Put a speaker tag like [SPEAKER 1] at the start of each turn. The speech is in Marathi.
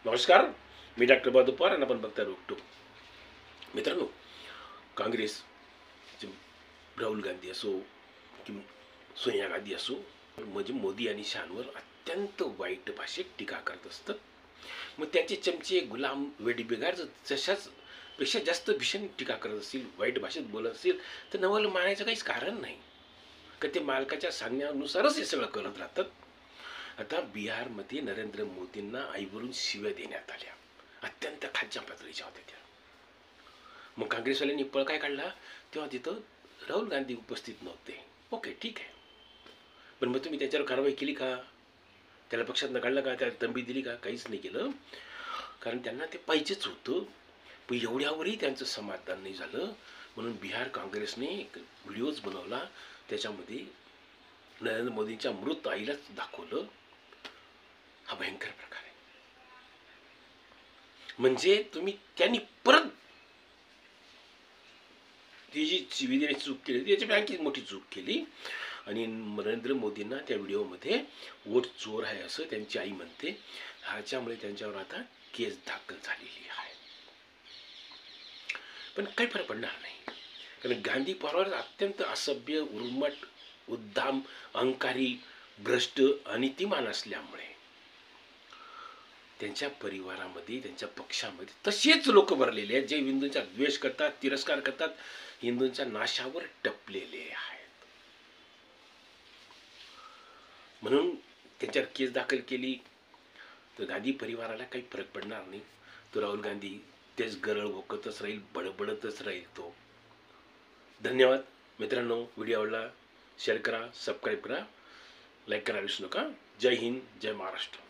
[SPEAKER 1] नमस्कार, मी डॉक्टर बहादूर आणि आपण बघता रोकतो. मित्रांनो, काँग्रेस राहुल गांधी असो किंवा सोनिया गांधी असो, म्हणजे मोदी आणि शहांवर अत्यंत वाईट भाषेत टीका करत असतात. मग त्यांचे चमचे गुलाम वेडीबिगार जशाच पेक्षा जास्त भीषण टीका करत असतील, वाईट भाषेत बोलत असतील, तर नवल मानायचं काहीच कारण नाही, का ते मालकाच्या सांगण्यानुसारच हे सगळं करत राहतात. आता बिहारमध्ये नरेंद्र मोदींना आईवरून शिव्या देण्यात आल्या, अत्यंत खालच्या पातळीच्या होत्या त्या. मग काँग्रेसवाल्यांनी पळ काय काढला, तेव्हा तिथं राहुल गांधी उपस्थित नव्हते. ओके, ठीक आहे, पण मग तुम्ही त्याच्यावर कारवाई केली का? त्याला पक्षात काढलं का? त्याला तंबी दिली का? काहीच नाही केलं, कारण त्यांना ते पाहिजेच होतं. पण एवढ्यावरही त्यांचं समाधान नाही झालं, म्हणून बिहार काँग्रेसने एक व्हिडिओज बनवला, त्याच्यामध्ये नरेंद्र मोदींच्या मृत आईलाच दाखवलं. हा भयंकर प्रकार आहे. म्हणजे तुम्ही त्यांनी परत ती जी शिवीदेने चूक केली त्याची आणखी मोठी चूक केली, आणि नरेंद्र मोदींना त्या व्हिडिओमध्ये वोट चोर आहे असं त्यांची आई म्हणते. ह्याच्यामुळे त्यांच्यावर आता केस दाखल झालेली आहे. पण काही फरक पडणार नाही, कारण गांधी परिवार अत्यंत असभ्य, उर्मट, उद्दाम, अहंकारी, भ्रष्ट, अनितिमान असल्यामुळे त्यांच्या परिवारामध्ये, त्यांच्या पक्षामध्ये तसेच लोक भरलेले आहेत जे हिंदूंचा द्वेष करतात, तिरस्कार करतात, हिंदूंच्या नाशावर टपलेले आहेत. म्हणून त्यांच्यावर केस दाखल केली तर गांधी परिवाराला काही फरक पडणार नाही. तो राहुल गांधी तेच गरळ भोकतच राहील, बडबडतच राहील तो. धन्यवाद मित्रांनो. व्हिडिओ आवडला शेअर करा, सबस्क्राईब करा, लाईक करा विसरू नका. जय हिंद, जय महाराष्ट्र.